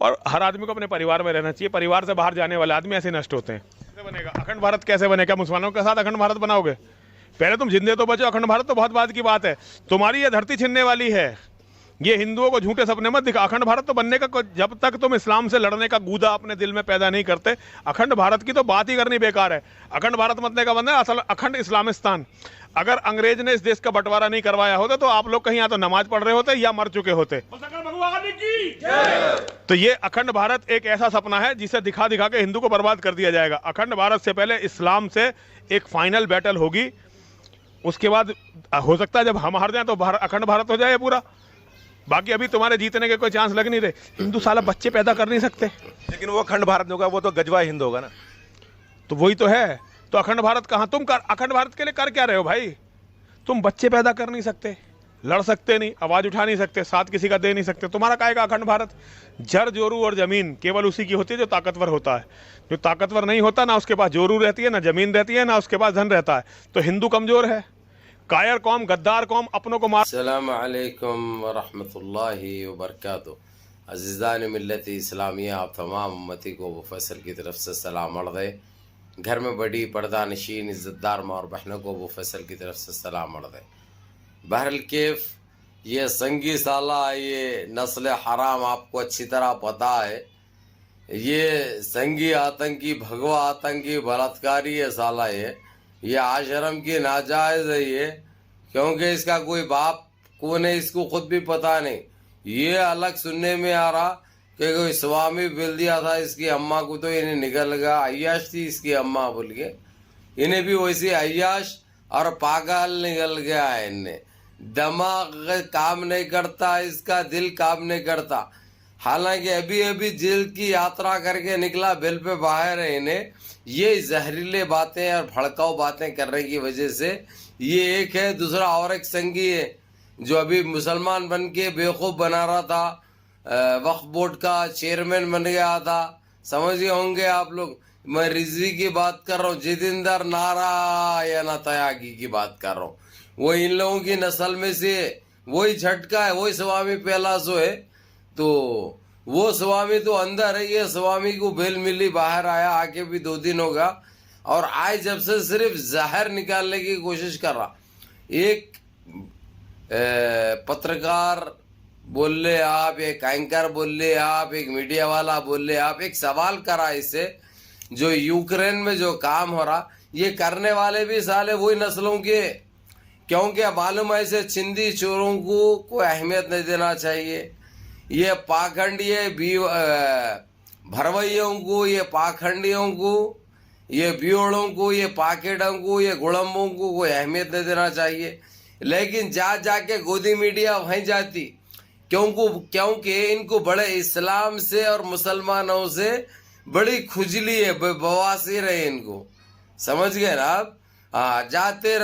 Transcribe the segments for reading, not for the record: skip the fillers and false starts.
और हर आदमी को अपने परिवार में रहना चाहिए। परिवार से बाहर जाने वाले आदमी ऐसे नष्ट होते हैं। कैसे बनेगा अखंड भारत? कैसे बनेगा? मुसलमानों के साथ अखंड भारत बनाओगे? पहले तुम जिंदे तो बचो। अखंड भारत तो बहुत बाद की बात है। तुम्हारी ये धरती छिनने वाली है। ये हिंदुओं को झूठे सपने मत दिखा। अखंड भारत तो बनने का, जब तक तुम इस्लाम से लड़ने का गूदा अपने दिल में पैदा नहीं करते, अखंड भारत की तो बात ही करनी बेकार है। अखंड भारत मतलब का बनना है असल अखंड इस्लामिस्तान। अगर अंग्रेज ने इस देश का बंटवारा नहीं करवाया होता तो आप लोग कहीं या तो नमाज पढ़ रहे होते या मर चुके होते। तो ये अखंड भारत एक ऐसा सपना है जिसे दिखा दिखा के हिंदू को बर्बाद कर दिया जाएगा। अखंड भारत से पहले इस्लाम से एक फाइनल बैटल होगी। उसके बाद हो सकता है जब हम हार जाएं तो अखंड भारत हो जाए पूरा। बाकी अभी तुम्हारे जीतने के कोई चांस लग नहीं रहे। हिंदू साला बच्चे पैदा कर नहीं सकते। लेकिन वो अखंड भारत होगा, वो तो गजवा हिंद होगा ना। तो वही तो है। तो अखंड भारत कहाँ? तुम कर अखंड भारत के लिए कर क्या रहे हो भाई? तुम बच्चे पैदा कर नहीं सकते, लड़ सकते नहीं, आवाज उठा नहीं सकते, साथ किसी का दे नहीं सकते। तुम्हारा काहे का अखंड भारत? जड़ जोरू और जमीन केवल उसी की होती है जो ताकतवर होता है। जो ताकतवर नहीं होता ना उसके पास जोरू रहती है, ना जमीन रहती है, ना उसके पास धन रहता है। तो हिंदू कमजोर है। कायर कौम, गद्दार कौम, अपनों को मार। अस्सलाम वालेकुम वरहमतुल्लाहि वबरकातुहू। अज़ीज़ान मिल्लत इस्लामिया, आप तमाम उम्मती को मुफस्सल की तरफ से सलाम अर्ज़ है। घर में बड़ी पर्दा नशीन इज़्ज़तदार माँ और बहनों को मुफस्सल की तरफ से सलाम अर्ज़ है। बहरल केफ ये संगी साला, ये नस्ल हराम आपको अच्छी तरह पता है। ये संगी आतंकी, भगवा आतंकी, बलात्कारी है साला। ये आश्रम की नाजायज़ है ये, क्योंकि इसका कोई बाप कौन है इसको खुद भी पता नहीं। ये अलग सुनने में आ रहा कि कोई स्वामी बिल दिया था इसकी अम्मा को, तो इन्हें निकल गया। अय्याश थी इसकी अम्मा बोल के, इन्हें भी वैसे अय्याश और पागल निकल गया है। इन्हें दिमाग काम नहीं करता, इसका दिल काम नहीं करता। हालांकि अभी अभी जेल की यात्रा करके निकला, बिल पे बाहर है। इन्हें ये जहरीले बातें और भड़काऊ बातें करने की वजह से ये एक है। दूसरा और एक संगी है जो अभी मुसलमान बन के बेवकूफ़ बना रहा था, वक्फ बोर्ड का चेयरमैन बन गया था। समझ गए होंगे आप लोग। मैं रिजवी की बात कर रहा हूँ, जितेंद्र नारायण त्यागी की बात कर रहा हूँ। वो इन लोगों की नस्ल में से वही झटका है, वही स्वामी पहला सो है। तो वो स्वामी तो अंदर है, ये स्वामी को बेल मिली, बाहर आया, आके भी 2 दिन होगा। और आज जब से सिर्फ जहर निकालने की कोशिश कर रहा। एक पत्रकार बोल ले आप, एक एंकर बोल ले आप, एक मीडिया वाला बोल ले आप, एक सवाल करा इससे, जो यूक्रेन में जो काम हो रहा, ये करने वाले भी साले वही नस्लों के। क्योंकि मालूम है ऐसे चिंदी चोरों को कोई अहमियत नहीं देना चाहिए। ये पाखंडियों भरवैयों को, ये पाखंडियों को, ये बियोड़ों को, ये पाकेटों को, ये गुड़म्बों को कोई अहमियत नहीं देना चाहिए। लेकिन जाके गोदी मीडिया वहीं जाती, क्योंकि इनको बड़े इस्लाम से और मुसलमानों से बड़ी खुजली है, बवासीर है इनको। समझ गए ना आप? हाँ, जाते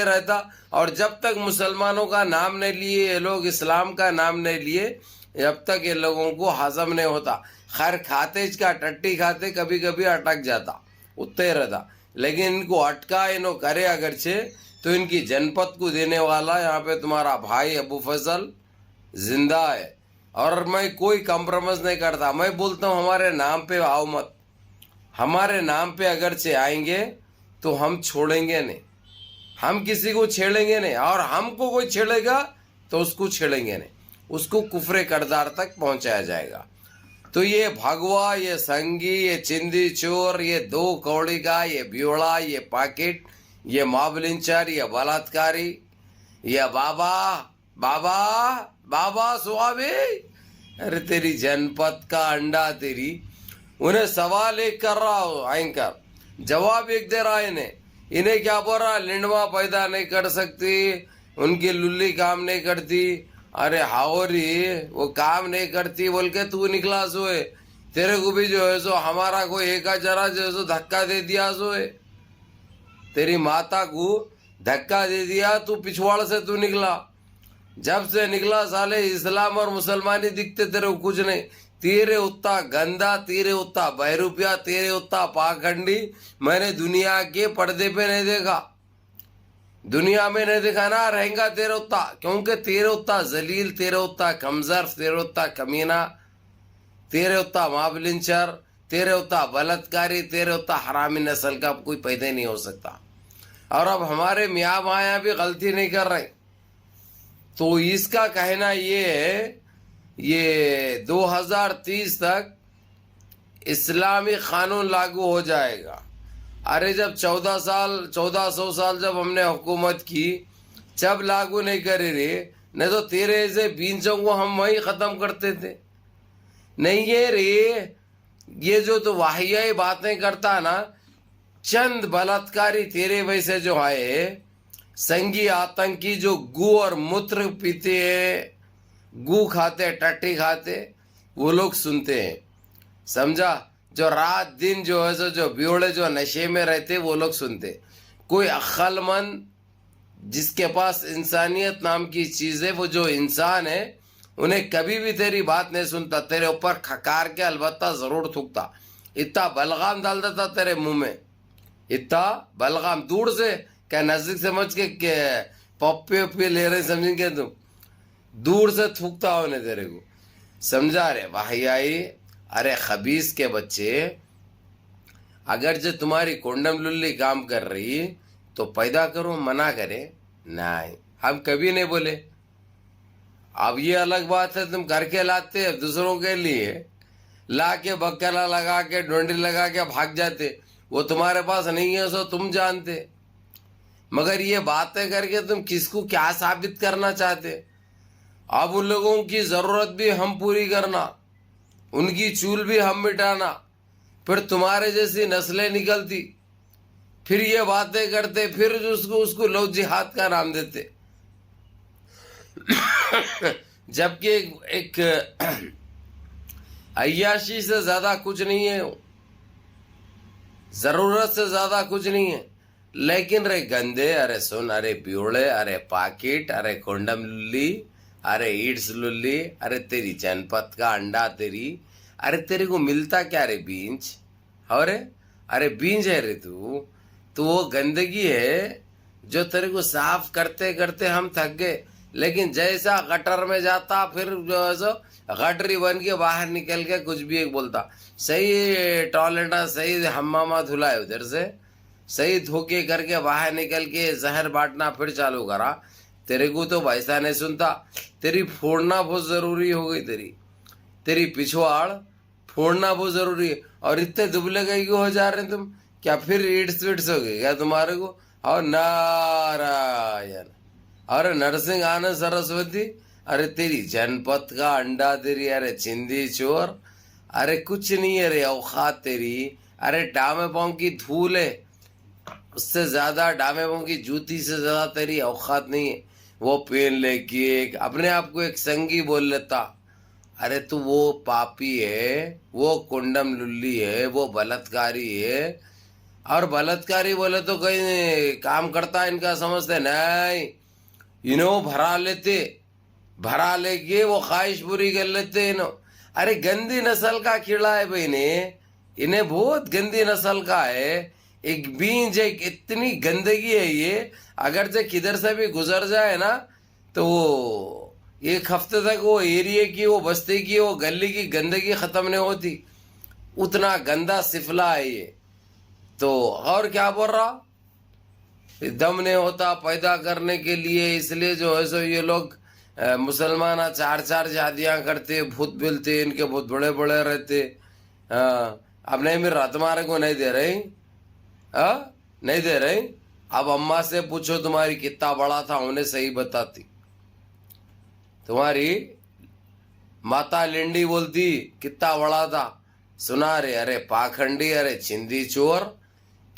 रहता। और जब तक मुसलमानों का नाम नहीं लिए ये लोग, इस्लाम का नाम नहीं लिए, जब तक ये लोगों को हजम नहीं होता। खैर खाते का टट्टी खाते कभी कभी अटक जाता, उतने रहता। लेकिन इनको अटका इन्हों करे अगरचे, तो इनकी जनपद को देने वाला यहाँ पे तुम्हारा भाई अबू फजल जिंदा है। और मैं कोई कम्प्रोमाइज नहीं करता। मैं बोलता हूँ हमारे नाम पे आओ मत। हमारे नाम पे अगरचे आएंगे तो हम छोड़ेंगे नहीं, हम किसी को छेड़ेंगे नहीं। और हमको कोई छेड़ेगा तो उसको छेड़ेंगे नहीं, उसको कुफरे करदार तक पहुंचाया जाएगा। तो ये भगवा, ये संगी, ये चिंदी चोर, ये 2 कौड़ी का, ये ब्योड़ा, ये पाकिट, ये मॉबलिंचर, ये बलात्कारी, ये बाबा स्वामी, अरे तेरी जनपद का अंडा तेरी। उन्हें सवाल एक कर रहा हो एंकर, जवाब एक दे रहा है इन्हें क्या बोल रहा? लिंडवा पैदा नहीं कर सकती, उनकी लुल्ली काम नहीं करती। अरे हाओरी, वो काम नहीं करती बोल के तू निकला सो है। तेरे को भी जो है सो हमारा कोई एक जरा जो है सो धक्का दे दिया सो है। तेरी माता को धक्का दे दिया, तू पिछवाड़ से तू निकला। जब से निकला साले इस्लाम और मुसलमानी दिखते तेरे को कुछ नहीं। तेरे उतना गंदा, तेरे उतना बहरूपिया, तेरे उतना पाखंडी मैंने दुनिया के पर्दे पे नहीं देखा, दुनिया में नहीं देखा ना रहेगा तेरे उतना। क्योंकि तेरे उतना जलील, तेरे उतना कमजोर, तेरे उतना कमीना, तेरे उतना माबलिंचर, तेरे उतना बलात्कारी, तेरे उतना हरामी नस्ल का कोई पैदा नहीं हो सकता। और अब हमारे मियाँ माया भी गलती नहीं कर रहे। तो इसका कहना ये है, ये 2030 तक इस्लामी कानून लागू हो जाएगा। अरे जब 1400 साल जब हमने हुकूमत की, जब लागू नहीं करे रे, नहीं तो तेरे ऐसे बींचों को हम वहीं ख़त्म करते थे। नहीं ये रे, ये जो तो वाहियाई बातें करता ना, चंद बलात्कारी तेरे वैसे जो आए संगी आतंकी जो गू और मूत्र पीते हैं, गू खाते, टट्टी खाते, वो लोग सुनते हैं, समझा। जो रात दिन जो है जो बियोड़े जो नशे में रहते वो लोग सुनते। कोई अक्लमंद जिसके पास इंसानियत नाम की चीज़ है, वो जो इंसान है, उन्हें कभी भी तेरी बात नहीं सुनता, तेरे ऊपर खकार के अलबत्ता ज़रूर थूकता, इतना बलगाम डाल देता तेरे मुंह में, इतना बलगाम दूर से क्या नजदीक समझ के पप्पे ले रहे समझेंगे तुम, दूर से थूकता होने तेरे को, समझा रे वाहियाई। अरे खबीस के बच्चे, अगर जो तुम्हारी कोंडम लुल्ली काम कर रही तो पैदा करो, मना करे नहीं, हम कभी नहीं बोले। अब ये अलग बात है तुम करके लाते दूसरों के लिए, ला के बक्कला लगा के डोंडी लगा के भाग जाते, वो तुम्हारे पास नहीं है सो तुम जानते। मगर ये बातें करके तुम किसको क्या साबित करना चाहते? अब उन लोगों की ज़रूरत भी हम पूरी करना, उनकी चूल भी हम मिटाना, फिर तुम्हारे जैसी नस्लें निकलती, फिर ये बातें करते, फिर उसको लव जिहाद का नाम देते। जबकि एक अय्याशी से ज़्यादा कुछ नहीं है, ज़रूरत से ज़्यादा कुछ नहीं है। लेकिन रे गंदे, अरे सुन, अरे ब्योड़े, अरे पाकिट, अरे कोंडम लुल्ली, अरे ईड्स लुल्ली, अरे तेरी जनपद का अंडा तेरी, अरे तेरे को मिलता क्या रे बींच? अरे बींच है रे तू, तो वो गंदगी है जो तेरे को साफ करते करते हम थक गए। लेकिन जैसा गटर में जाता, फिर जो है सो गटरी बन के बाहर निकल के कुछ भी एक बोलता, सही टॉयलेट, सही हम्मामा धुलाए, उधर से सही धोके करके बाहर निकल के जहर बांटना फिर चालू करा। तेरे को तो वैसा नहीं सुनता, तेरी फोड़ना बहुत ज़रूरी हो गई, तेरी पिछवाड़ फोड़ना बहुत ज़रूरी है। और इतने दुबले गई हो जा रहे तुम, क्या फिर ईड्स विड्स हो गई क्या तुम्हारे को? और नारायण, अरे नरसिंह आनंद सरस्वती, अरे तेरी जनपद का अंडा तेरी, अरे चिंदी चोर, अरे कुछ नहीं है रे औकात तेरी। अरे डामे पाँव की धूल है, उससे ज़्यादा डामे पाँव की जूती से ज़्यादा तेरी औकात नहीं है। वो पेन लेके अपने आप को एक संगी बोल लेता, अरे तू वो पापी है, वो कुंडम लुल्ली है, वो बलात्कारी है। और बलात्कारी बोले तो कहीं काम करता इनका समझते नहीं, इन्हों भरा लेके वो ख्वाहिश पूरी कर लेते इन्हों। अरे गंदी नस्ल का कीड़ा है भाई, इन्हें बहुत गंदी नस्ल का है। एक बीज, एक इतनी गंदगी है ये, अगर जो किधर से भी गुजर जाए ना, तो वो एक हफ्ते तक वो एरिया की, वो बस्ती की, वो गली की गंदगी ख़त्म नहीं होती, उतना गंदा सिफला है ये। तो और क्या बोल रहा, दम नहीं होता पैदा करने के लिए, इसलिए जो है सो ये लोग मुसलमान 4-4 शादियाँ करते, भूत बिलते, इनके बहुत बड़े बड़े रहते। अब नहीं मिल रहा तुम्हारे को, नहीं दे रही, नहीं दे रही। अब अम्मा से पूछो तुम्हारी कितना बड़ा था, उन्हें सही बताती। तुम्हारी माता लिंडी बोलती कितना बड़ा था, सुना रे, अरे पाखंडी, अरे चिंदी चोर,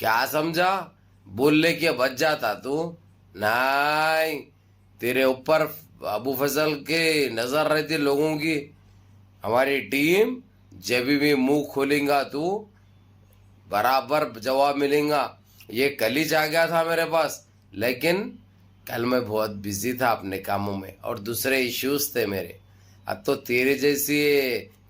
क्या समझा, बोलने के बच जाता तू? नहीं, तेरे ऊपर अबू फजल के नजर रहती लोगों की। हमारी टीम जब भी मुंह खोलेगा तू बराबर जवाब मिलेगा। ये कल ही आ गया था मेरे पास, लेकिन कल मैं बहुत बिजी था अपने कामों में और दूसरे इश्यूज थे मेरे। अब तो तेरे जैसी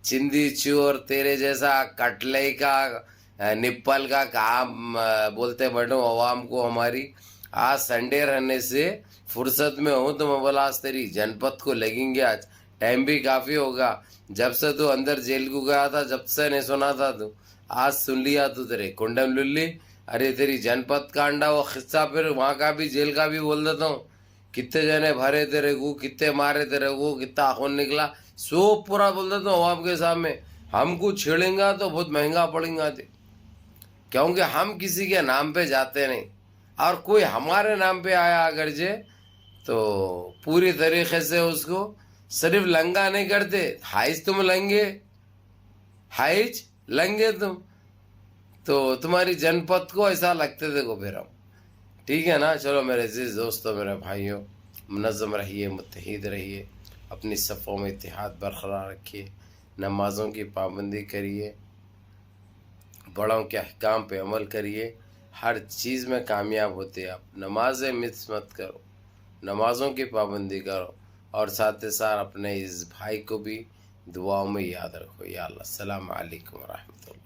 चिंदी चोर, तेरे जैसा कटले का निप्पल का काम बोलते बैठो अवाम को हमारी। आज संडे रहने से फुर्सत में हूँ तो मैं बोला आज तेरी जनपद को लगेंगे, आज टाइम भी काफ़ी होगा। जब से तू अंदर जेल को गया था, जब से नहीं सुना था तू, आज सुन लिया तू। तेरे कुंडम लुल्ली, अरे तेरी जनपद कांडा वो किस्सा, फिर वहाँ का भी जेल का भी बोल देता हूँ। कितने जने भरे तेरे को, कितने मारे तेरे को, कितना खून निकला, सो पूरा बोल देता हूँ आपके सामने। हमको छेड़ेंगा तो बहुत महंगा पड़ेगा थे, क्योंकि हम किसी के नाम पे जाते नहीं, और कोई हमारे नाम पे आया अगर जे तो पूरी तरीके से उसको सिर्फ लंगा नहीं करते, हाइज तुम लंगे, हाइज लंगे तुम, तो तुम्हारी जनपद को ऐसा लगते देखो फिर हम। ठीक है ना। चलो मेरे अजीज दोस्तों, मेरे भाइयों, मुनज़्ज़म रहिए, मुत्तहिद रहिए, अपनी सफ़ों में इत्तेहाद बरकरार रखिए, नमाज़ों की पाबंदी करिए, बड़ों के अहकाम पे अमल करिए, हर चीज़ में कामयाब होते आप। नमाज़ें मिस मत करो, नमाज़ों की पाबंदी करो, और साथ ही साथ अपने इस भाई को भी दुआओं में याद रखो। या अल्लाह, अस्सलामु अलैकुम व रहमतुल्लाह।